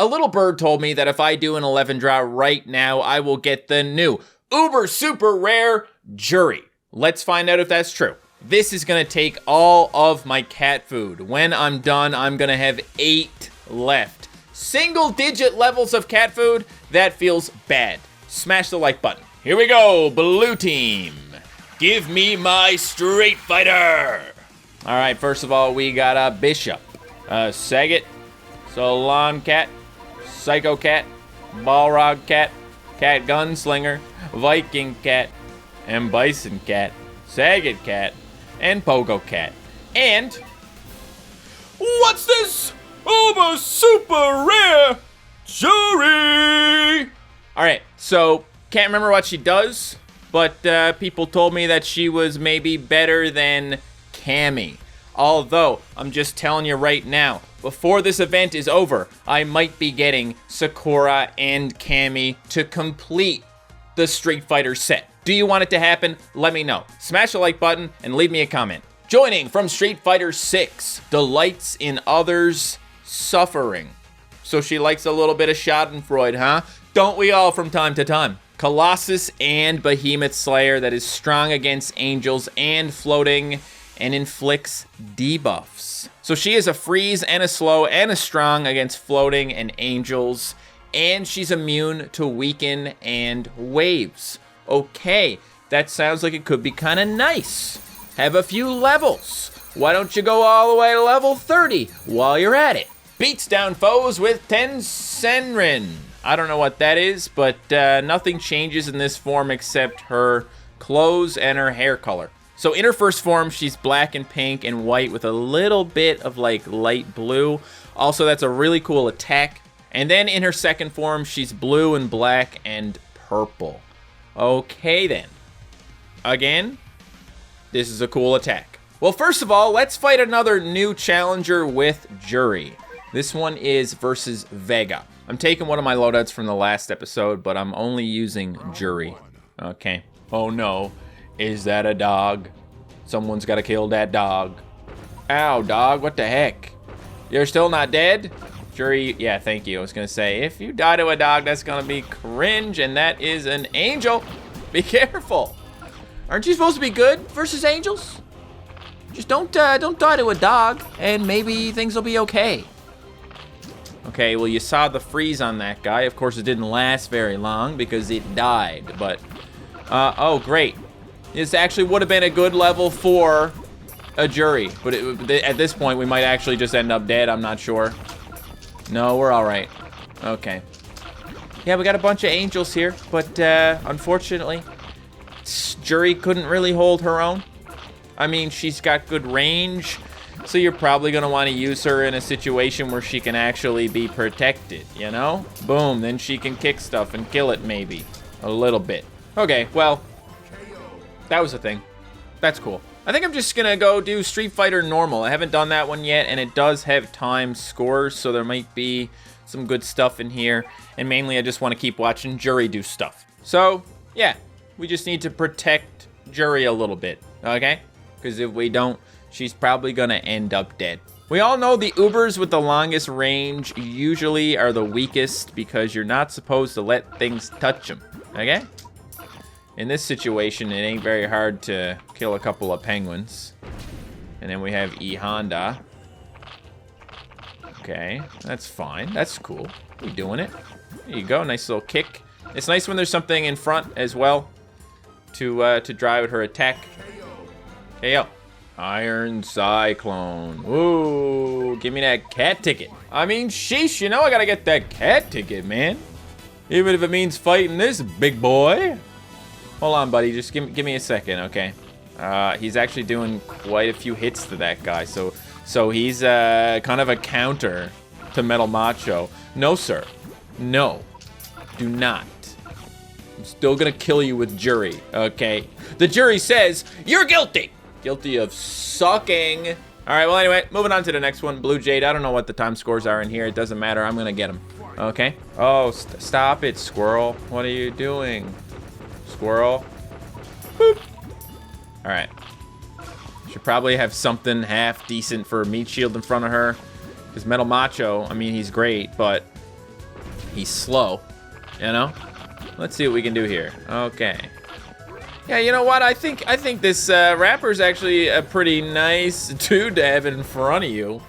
A little bird told me that if I do an 11 draw right now, I will get the new uber super rare Juri. Let's find out if that's true. This is gonna take all of my cat food. When I'm done, I'm gonna have 8 left. Single digit levels of cat food, that feels bad. Smash the like button. Here we go, blue team. Give me my Street Fighter. All right, first of all, we got a Bishop, a Sagat, Salon Cat, Psycho Cat, Balrog Cat, Cat Gunslinger, Viking Cat, and Bison Cat, Sagat Cat, and Pogo Cat. And what's this? Uber super rare Juri. All right, so can't remember what she does, but people told me that she was maybe better than Cammy. Although, I'm just telling you right now, before this event is over, I might be getting Sakura and Cammy to complete the Street Fighter set. Do you want it to happen? Let me know. Smash the like button and leave me a comment. Joining from Street Fighter 6, delights in others' suffering. So she likes a little bit of schadenfreude, huh? Don't we all from time to time? Colossus and Behemoth Slayer that is strong against angels and floating and inflicts debuffs. So she is a freeze and a slow and a strong against floating and angels, and she's immune to weaken and waves. Okay, that sounds like it could be kind of nice. Have a few levels. Why don't you go all the way to level 30 while you're at it? Beats down foes with Tensenrin. I don't know what that is, but nothing changes in this form except her clothes and her hair color. So in her first form, she's black and pink and white with a little bit of like light blue. Also, that's a really cool attack. And then in her second form, she's blue and black and purple. Okay then. Again, this is a cool attack. Well, first of all, let's fight another new challenger with Juri. This one is versus Vega. I'm taking one of my loadouts from the last episode, but I'm only using Juri. Okay. Oh no. Is that a dog? Someone's gotta kill that dog. Ow, dog, what the heck? You're still not dead? Juri, yeah, thank you. I was gonna say, if you die to a dog, that's gonna be cringe, and that is an angel. Be careful. Aren't you supposed to be good versus angels? Just don't die to a dog, and maybe things will be okay. Okay, well, you saw the freeze on that guy. Of course, it didn't last very long because it died, but... oh, great. This actually would have been a good level for a Juri, but at this point, we might actually just end up dead. I'm not sure. No, we're all right. Okay. Yeah, we got a bunch of angels here, but unfortunately, Juri couldn't really hold her own. I mean, she's got good range, so you're probably going to want to use her in a situation where she can actually be protected, you know? Boom, then she can kick stuff and kill it maybe. A little bit. Okay, well, that was a thing. That's cool. I think I'm just going to go do Street Fighter Normal. I haven't done that one yet, and it does have time scores, so there might be some good stuff in here. And mainly, I just want to keep watching Juri do stuff. So, yeah, we just need to protect Juri a little bit, okay? Because if we don't, she's probably going to end up dead. We all know the Ubers with the longest range usually are the weakest because you're not supposed to let things touch them, okay? In this situation, it ain't very hard to kill a couple of penguins. And then we have E Honda. Okay, that's fine. That's cool. We doing it. There you go, nice little kick. It's nice when there's something in front as well to drive her attack. KO. Iron Cyclone. Ooh, give me that cat ticket. I mean, sheesh, you know I gotta get that cat ticket, man. Even if it means fighting this big boy. Hold on, buddy. Just give me a second, okay? He's actually doing quite a few hits to that guy, so he's kind of a counter to Metal Macho. No, sir. No. Do not. I'm still gonna kill you with Juri, okay? The jury says you're guilty. Guilty of sucking. All right, well, anyway, moving on to the next one. Blue Jade. I don't know what the time scores are in here. It doesn't matter. I'm gonna get him. Okay? Oh, stop it, squirrel. What are you doing? Squirrel. Boop. All right. Should probably have something half decent for a meat shield in front of her. Because Metal Macho, I mean, he's great, but He's slow, you know? Let's see what we can do here. Okay. Yeah, you know what? I think this rapper's actually a pretty nice dude to have in front of you.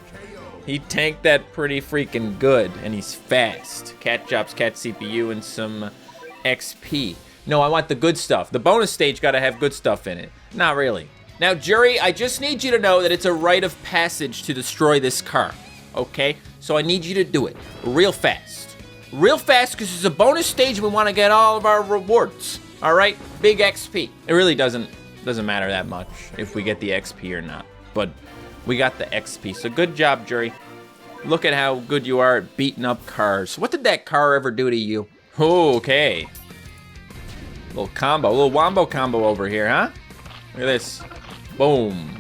He tanked that pretty freaking good, and he's fast. Cat chops, cat CPU, and some XP. No, I want the good stuff. The bonus stage gotta have good stuff in it. Not really. Now, Juri, I just need you to know that it's a rite of passage to destroy this car, okay? So I need you to do it real fast. Real fast, because it's a bonus stage and we want to get all of our rewards, all right? Big XP. It really doesn't matter that much if we get the XP or not, but we got the XP, so good job, Juri. Look at how good you are at beating up cars. What did that car ever do to you? Okay. Little combo, little wombo combo over here, huh? Look at this. Boom.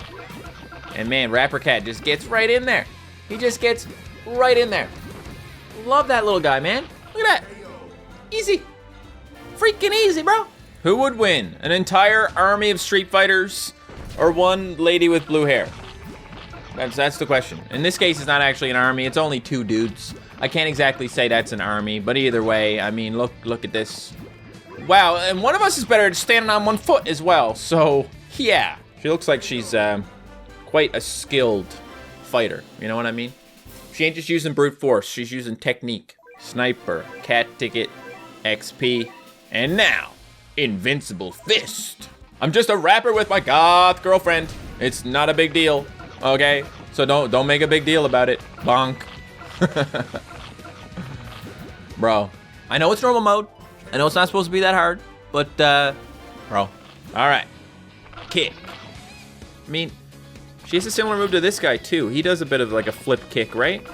And man, Rapper Cat just gets right in there. He just gets right in there. Love that little guy, man. Look at that. Easy. Freaking easy, bro. Who would win? An entire army of Street Fighters or one lady with blue hair? That's the question. In this case, it's not actually an army. It's only 2 dudes. I can't exactly say that's an army, but either way, I mean, look at this. Wow, and one of us is better at standing on 1 foot as well, so yeah. She looks like she's quite a skilled fighter, you know what I mean? She ain't just using brute force, she's using technique. Sniper, cat ticket, XP, and now, Invincible Fist. I'm just a rapper with my goth girlfriend. It's not a big deal, okay? So don't make a big deal about it. Bonk. Bro, I know it's normal mode. I know it's not supposed to be that hard, but bro. All right, kick. I mean, she has a similar move to this guy too. He does a bit of like a flip kick, right?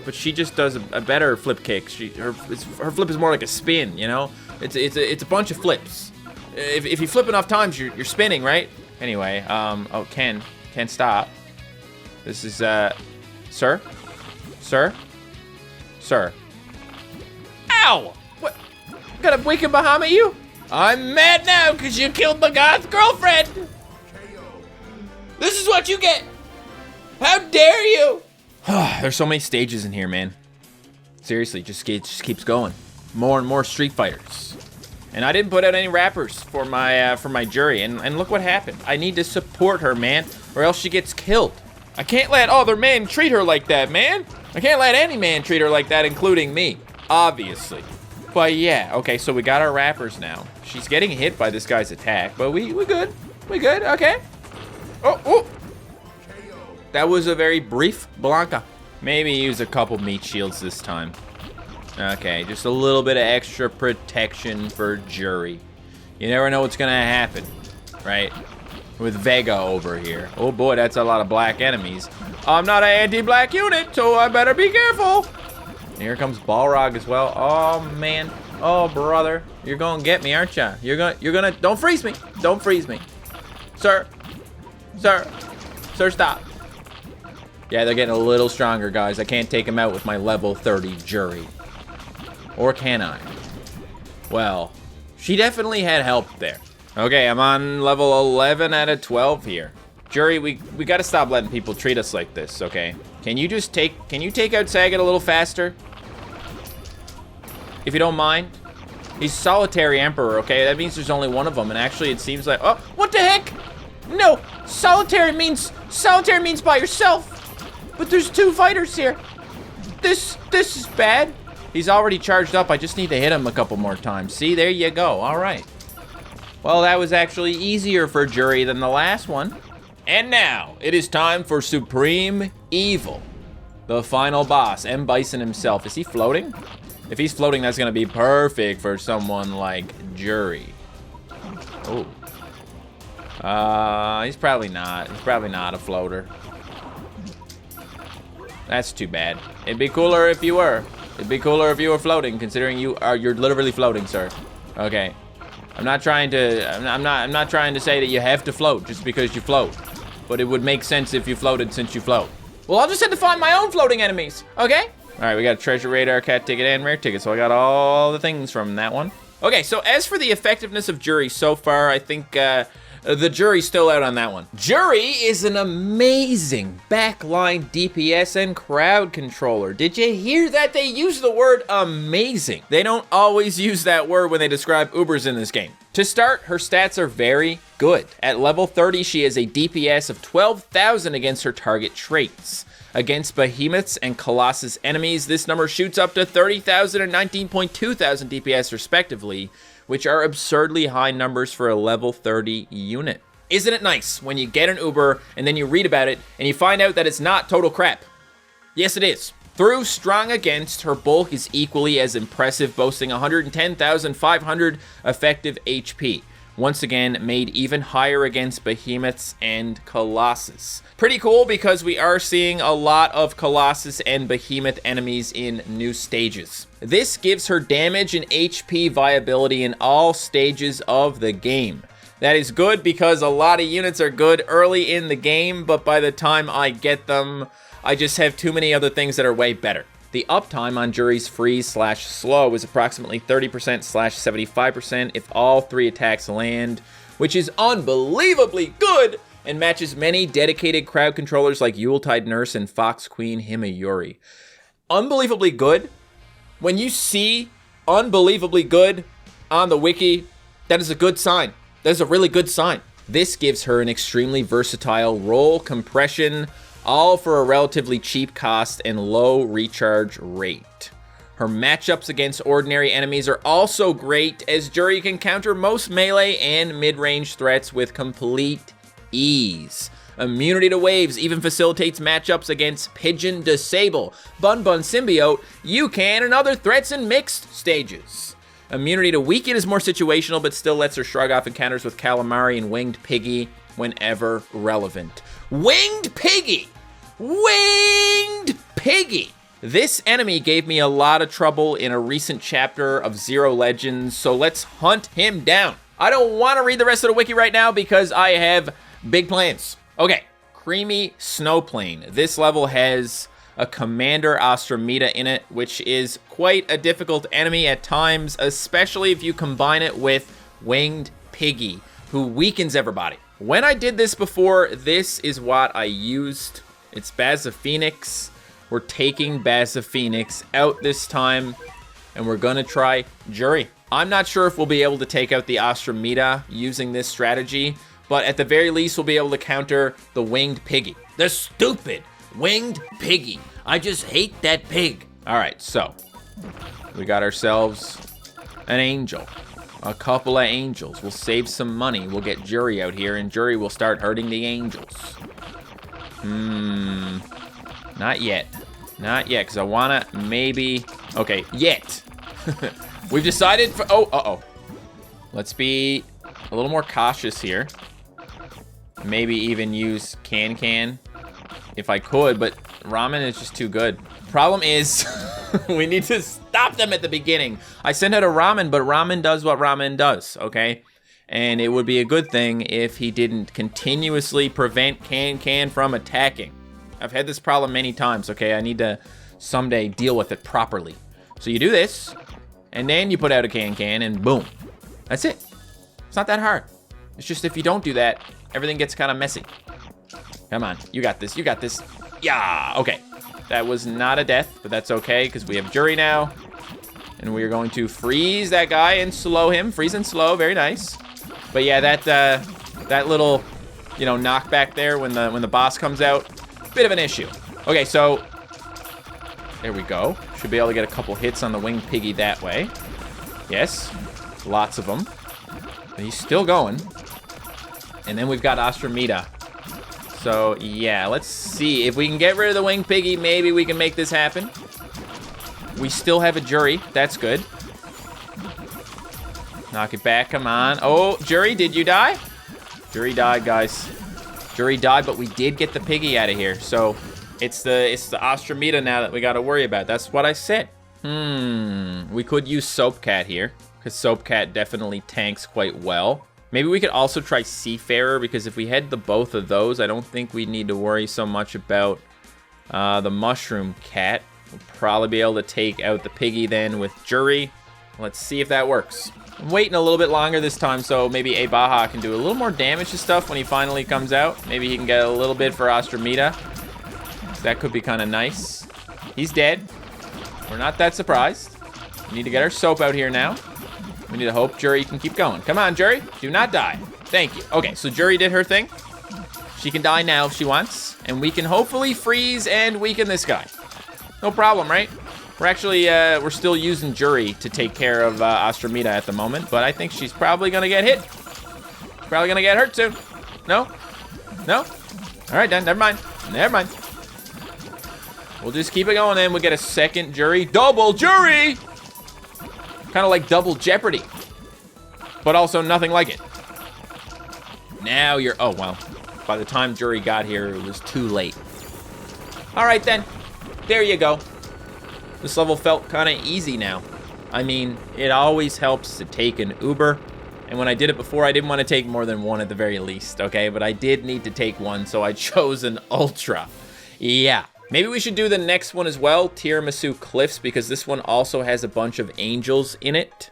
But she just does a better flip kick. Her flip is more like a spin, you know? It's a bunch of flips. If you flip enough times, you're spinning, right? Anyway, oh, Ken stop. This is sir. Ow! What? Got a wicked Behemoth you? I'm mad now because you killed my goth girlfriend. This is what you get. How dare you? There's so many stages in here, man. Seriously, just keeps going. More and more Street Fighters. And I didn't put out any rappers for my Juri, and look what happened. I need to support her, man, or else she gets killed. I can't let other men treat her like that, man. I can't let any man treat her like that, including me, obviously. But yeah, okay, so we got our rappers now. She's getting hit by this guy's attack, but we good. We good, okay. Oh. That was a very brief Blanca. Maybe use a couple meat shields this time. Okay, just a little bit of extra protection for Juri. You never know what's gonna happen, right? With Vega over here. Oh boy, that's a lot of black enemies. I'm not an anti-black unit, so I better be careful. And here comes Balrog as well. Oh man, oh brother, you're gonna get me, aren't ya? You're gonna, don't freeze me. Don't freeze me. Sir, stop. Yeah, they're getting a little stronger, guys. I can't take them out with my level 30 Juri. Or can I? Well, she definitely had help there. Okay, I'm on level 11 out of 12 here. Juri, we gotta stop letting people treat us like this, okay? Can you take out Sagat a little faster? If you don't mind. He's solitary emperor, okay? That means there's only one of them, and actually it seems like, oh, what the heck? No, solitary means by yourself. But there's 2 fighters here. This is bad. He's already charged up. I just need to hit him a couple more times. See, there you go. All right. Well, that was actually easier for Juri than the last one. And now, it is time for Supreme Evil. The final boss, M. Bison himself. Is he floating? If he's floating, that's gonna be perfect for someone like Juri. Oh. He's probably not. He's probably not a floater. That's too bad. It'd be cooler if you were. It'd be cooler if you were floating, considering you're literally floating, sir. Okay. I'm not trying to say that you have to float just because you float. But it would make sense if you floated since you float. Well, I'll just have to find my own floating enemies, okay? All right, we got a treasure radar, cat ticket, and rare ticket, so I got all the things from that one. Okay, so as for the effectiveness of Juri so far, I think The jury's still out on that one. Juri is an amazing backline DPS and crowd controller. Did you hear that? They use the word amazing. They don't always use that word when they describe Ubers in this game. To start, her stats are very good. At level 30, she has a DPS of 12,000 against her target traits. Against Behemoths and Colossus enemies, this number shoots up to 30,000 and 19.2 thousand DPS respectively, which are absurdly high numbers for a level 30 unit. Isn't it nice when you get an Uber and then you read about it and you find out that it's not total crap? Yes, it is. Through strong against, her bulk is equally as impressive, boasting 110,500 effective HP. Once again, made even higher against Behemoths and Colossus. Pretty cool because we are seeing a lot of Colossus and Behemoth enemies in new stages. This gives her damage and HP viability in all stages of the game. That is good because a lot of units are good early in the game, but by the time I get them, I just have too many other things that are way better. The uptime on Juri's freeze/slow is approximately 30%/75% if all 3 attacks land, which is unbelievably good and matches many dedicated crowd controllers like Yuletide Nurse and Fox Queen Himayuri. Unbelievably good. When you see unbelievably good on the wiki, that is a good sign. That is a really good sign. This gives her an extremely versatile roll compression, all for a relatively cheap cost and low recharge rate. Her matchups against ordinary enemies are also great, as Juri can counter most melee and mid-range threats with complete ease. Immunity to waves even facilitates matchups against Pigeon Disable, Bun Bun Symbiote, Yucan, and other threats in mixed stages. Immunity to Weaken is more situational, but still lets her shrug off encounters with Calamari and Winged Piggy whenever relevant. Winged Piggy! Winged Piggy! This enemy gave me a lot of trouble in a recent chapter of Zero Legends, so let's hunt him down. I don't want to read the rest of the wiki right now because I have big plans. Okay, Creamy Snowplain. This level has a Commander Astromeda in it, which is quite a difficult enemy at times, especially if you combine it with Winged Piggy, who weakens everybody. When I did this before, this is what I used. It's Baz of Phoenix. We're taking Baz of Phoenix out this time, and we're gonna try Juri. I'm not sure if we'll be able to take out the Astromeda using this strategy, but at the very least, we'll be able to counter the Winged Piggy. The stupid Winged Piggy. I just hate that pig. All right, so we got ourselves an angel. A couple of angels. We'll save some money. We'll get Juri out here, and Juri will start hurting the angels. Not yet. Not yet, because I want to maybe... Okay, yet. We've decided for... Oh, uh-oh. Let's be a little more cautious here. Maybe even use Can if I could, but Ramen is just too good. Problem is, we need to stop them at the beginning. I sent out a Ramen, but Ramen does what Ramen does, okay? And it would be a good thing if he didn't continuously prevent Can from attacking. I've had this problem many times, okay? I need to someday deal with it properly. So you do this, and then you put out a Can, and boom. That's it. It's not that hard. It's just if you don't do that, everything gets kind of messy. Come on, you got this, you got this. Yeah, okay. That was not a death, but that's okay, because we have Juri now. And we are going to freeze that guy and slow him. Freeze and slow, very nice. But yeah, that little, you know, knockback there when the boss comes out, bit of an issue. Okay, so there we go. Should be able to get a couple hits on the Winged Piggy that way. Yes, lots of them. But he's still going. And then we've got Astromeda. So yeah, let's see if we can get rid of the Winged Piggy. Maybe we can make this happen. We still have a Juri. That's good. Knock it back. Come on. Oh, Juri, did you die? Juri died, guys. Juri died, but we did get the piggy out of here. So it's the Astromeda now that we got to worry about. That's what I said. We could use Soapcat here, because Soapcat definitely tanks quite well. Maybe we could also try Seafarer, because if we had the both of those, I don't think we need to worry so much about the Mushroom Cat. We'll probably be able to take out the piggy then with Juri. Let's see if that works. I'm waiting a little bit longer this time, so maybe a Baja can do a little more damage to stuff when he finally comes out. Maybe he can get a little bit for Astromeda. That could be kind of nice. He's dead. We're not that surprised. We need to get our soap out here now. We need to hope Juri can keep going. Come on, Juri. Do not die. Thank you. Okay, so Juri did her thing. She can die now if she wants. And we can hopefully freeze and weaken this guy. No problem, right? We're actually, we're still using Juri to take care of Astromeda at the moment, but I think she's probably gonna get hit. Probably gonna get hurt soon. No? No? All right, then, never mind. Never mind. We'll just keep it going, and we'll get a second Juri. Double Juri! Kind of like double Jeopardy, but also nothing like it. Now you're, oh, well, by the time Juri got here, it was too late. All right, then, there you go. This level felt kind of easy now. I mean, it always helps to take an Uber. And when I did it before, I didn't want to take more than one at the very least, okay? But I did need to take one, so I chose an Ultra. Yeah. Maybe we should do the next one as well, Tiramisu Cliffs, because this one also has a bunch of angels in it,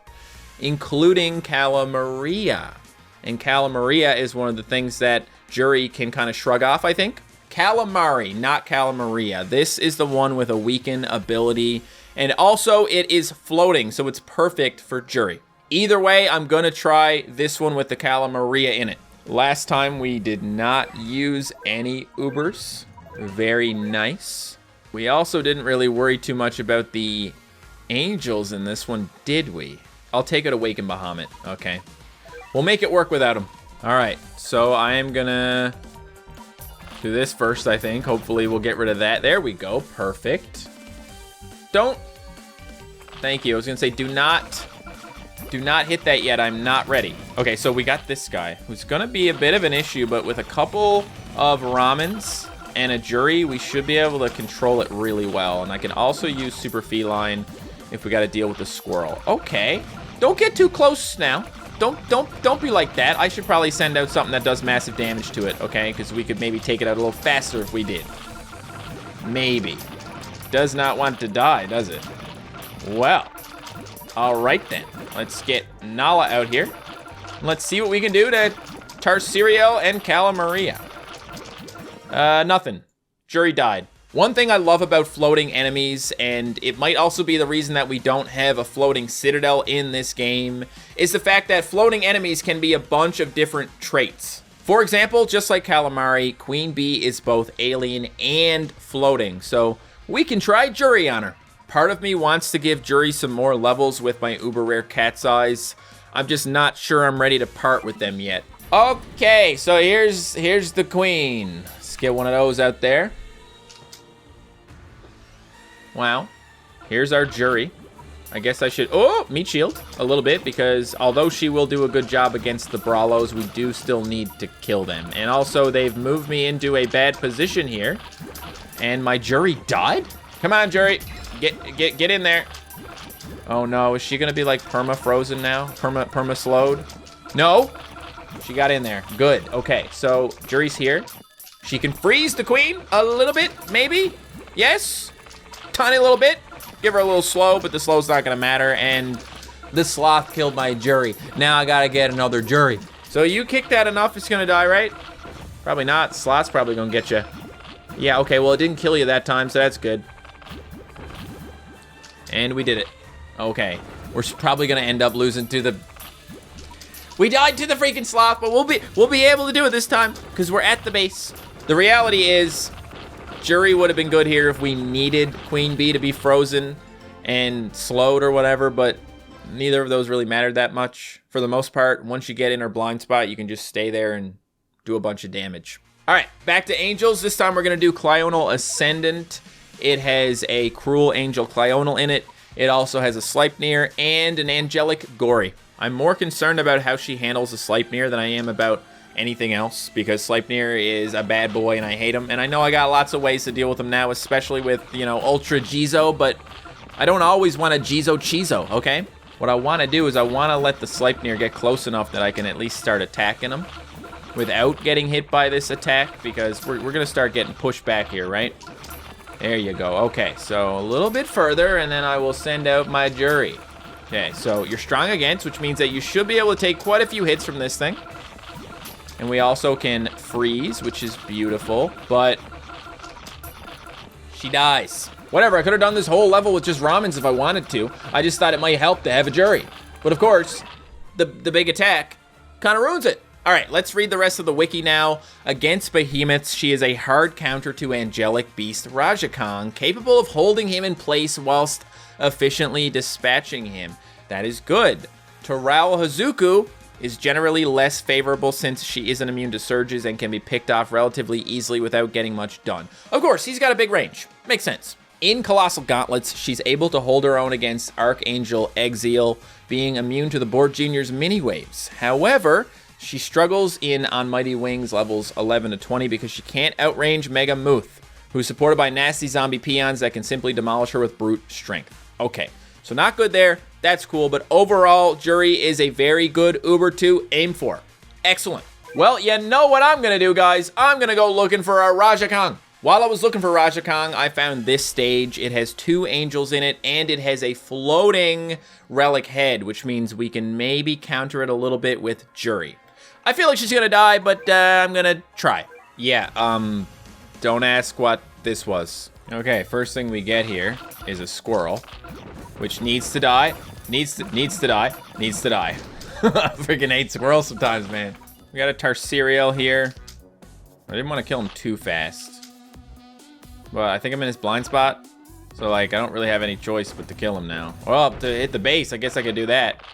including Cala Maria. And Cala Maria is one of the things that Juri can kind of shrug off, I think. Calamari, not Cala Maria. This is the one with a weaken ability, and also it is floating, so it's perfect for Juri. Either way, I'm gonna try this one with the Cala Maria in it. Last time we did not use any Ubers. Very nice. We also didn't really worry too much about the angels in this one, did we? I'll take it Awaken Bahamut. Okay. We'll make it work without him. All right, so I am gonna do this first, I think. Hopefully we'll get rid of that. There we go, perfect. Don't, thank you. I was gonna say, do not hit that yet. I'm not ready. Okay, so we got this guy, who's gonna be a bit of an issue, but with a couple of ramens and a Juri, we should be able to control it really well. And I can also use Super Feline if we got to deal with the squirrel. Okay, don't get too close now. Don't be like that. I should probably send out something that does massive damage to it, okay? Because we could maybe take it out a little faster if we did. Maybe. Does not want to die, does it? Well, all right then. Let's get Nala out here. Let's see what we can do to Tarsiriel and Cala Maria. Nothing. Juri died. One thing I love about floating enemies, and it might also be the reason that we don't have a floating citadel in this game, is the fact that floating enemies can be a bunch of different traits. For example, just like Calamari, Queen Bee is both alien and floating, so we can try Juri on her. Part of me wants to give Juri some more levels with my uber rare cat's eyes. I'm just not sure I'm ready to part with them yet. Okay, so here's the queen. Let's get one of those out there. Wow. Here's our Juri. I guess I should, meat shield a little bit, because although she will do a good job against the Brawlos, we do still need to kill them. And also, they've moved me into a bad position here. And my Juri died? Come on, Juri. Get in there. Oh no, is she gonna be like perma-frozen now? Perma-slowed? No. She got in there. Good. Okay, so Juri's here. She can freeze the queen a little bit, maybe? Yes? Tiny little bit. Give her a little slow, but the slow's not gonna matter. And the sloth killed my Juri. Now I gotta get another Juri. So you kick that enough, it's gonna die, right? Probably not. Sloth's probably gonna get you. Yeah, okay, well, it didn't kill you that time, so that's good. And we did it. Okay. We're probably gonna end up losing to the... We died to the freaking sloth, but we'll be able to do it this time, because we're at the base. The reality is, Juri would have been good here if we needed Queen Bee to be frozen and slowed or whatever, but neither of those really mattered that much. For the most part, once you get in her blind spot, you can just stay there and do a bunch of damage. All right, back to Angels. This time we're going to do Clyonal Ascendant. It has a Cruel Angel Clyonal in it. It also has a Sleipnir and an Angelic Gory. I'm more concerned about how she handles the Sleipnir than I am about anything else, because Sleipnir is a bad boy and I hate him, and I know I got lots of ways to deal with him now, especially with, you know, Ultra Jizo, but I don't always want to Jizo Chizo, okay? What I want to do is I want to let the Sleipnir get close enough that I can at least start attacking him without getting hit by this attack, because we're going to start getting pushed back here, right? There you go. Okay, so a little bit further, and then I will send out my Juri. Okay, so you're strong against, which means that you should be able to take quite a few hits from this thing. And we also can freeze, which is beautiful, but she dies. Whatever, I could have done this whole level with just ramens if I wanted to. I just thought it might help to have a Juri. But of course, the big attack kind of ruins it. All right, let's read the rest of the wiki now. Against Behemoths, she is a hard counter to angelic beast Rajakong, capable of holding him in place whilst efficiently dispatching him. That is good. Toral Hazuku is generally less favorable since she isn't immune to surges and can be picked off relatively easily without getting much done. Of course, he's got a big range. Makes sense. In Colossal Gauntlets, she's able to hold her own against Archangel Exile, being immune to the Board Junior's mini waves. However, she struggles on Mighty Wings levels 11 to 20 because she can't outrange Mega Muth, who's supported by nasty zombie peons that can simply demolish her with brute strength. Okay, so not good there. That's cool, but overall, Juri is a very good Uber to aim for. Excellent. Well, you know what I'm gonna do, guys. I'm gonna go looking for a Rajakong. While I was looking for Rajakong, I found this stage. It has 2 angels in it, and it has a floating relic head, which means we can maybe counter it a little bit with Juri. I feel like she's gonna die, but I'm gonna try. Yeah, don't ask what this was. Okay, first thing we get here is a squirrel, which needs to die, needs to die. I freaking hate squirrels sometimes, man. We got a Tarsiriel here. I didn't want to kill him too fast, but I think I'm in his blind spot, so like I don't really have any choice but to kill him now. Well, to hit the base, I guess I could do that.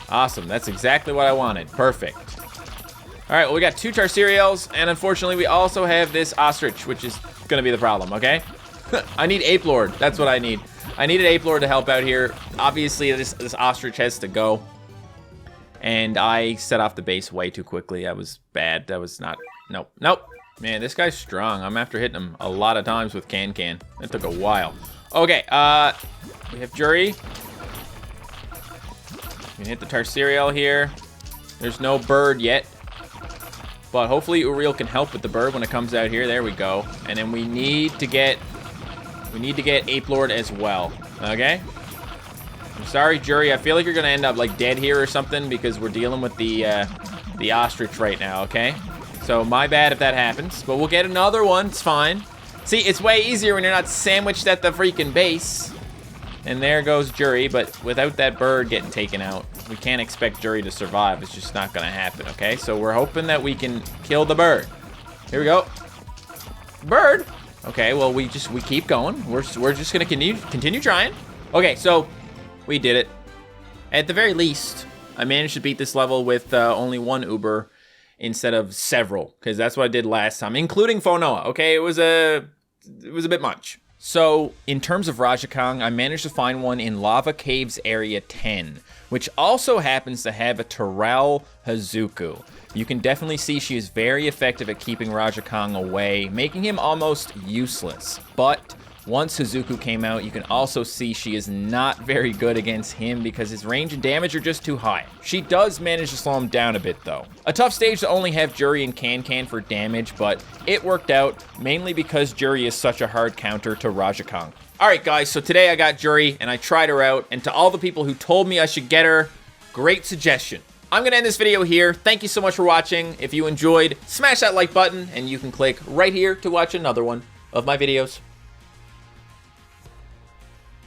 Awesome, that's exactly what I wanted. Perfect. All right, well, we got 2 Tarsiriels, and unfortunately, we also have this ostrich, which is gonna be the problem, okay? I need Ape Lord, that's what I need. I need an Ape Lord to help out here. Obviously, this ostrich has to go. And I set off the base way too quickly. That was bad, that was not, nope. Man, this guy's strong. I'm after hitting him a lot of times with Can. That took a while. Okay, we have Juri. We can hit the Tarsiriel here. There's no bird yet. But hopefully Uriel can help with the bird when it comes out here. There we go. And then we need to get Ape Lord as well. Okay? I'm sorry, Juri. I feel like you're gonna end up like dead here or something because we're dealing with the ostrich right now, okay? So my bad if that happens. But we'll get another one. It's fine. See, it's way easier when you're not sandwiched at the freaking base. And there goes Juri, but without that bird getting taken out, we can't expect Juri to survive. It's just not gonna happen, okay? So we're hoping that we can kill the bird. Here we go. Bird. Okay, well, we keep going. We're just gonna continue trying. Okay, so we did it. At the very least, I managed to beat this level with only 1 Uber instead of several, because that's what I did last time, including Phonoa, okay? It was a bit much. So, in terms of Rajakong, I managed to find one in Lava Caves Area 10, which also happens to have a Toral Hazuku. You can definitely see she is very effective at keeping Rajakong away, making him almost useless. But once Hazuku came out, you can also see she is not very good against him because his range and damage are just too high. She does manage to slow him down a bit though. A tough stage to only have Juri and Can for damage, but it worked out mainly because Juri is such a hard counter to Rajakong. Alright guys, so today I got Juri and I tried her out, and to all the people who told me I should get her, great suggestion. I'm gonna end this video here. Thank you so much for watching. If you enjoyed, smash that like button and you can click right here to watch another one of my videos.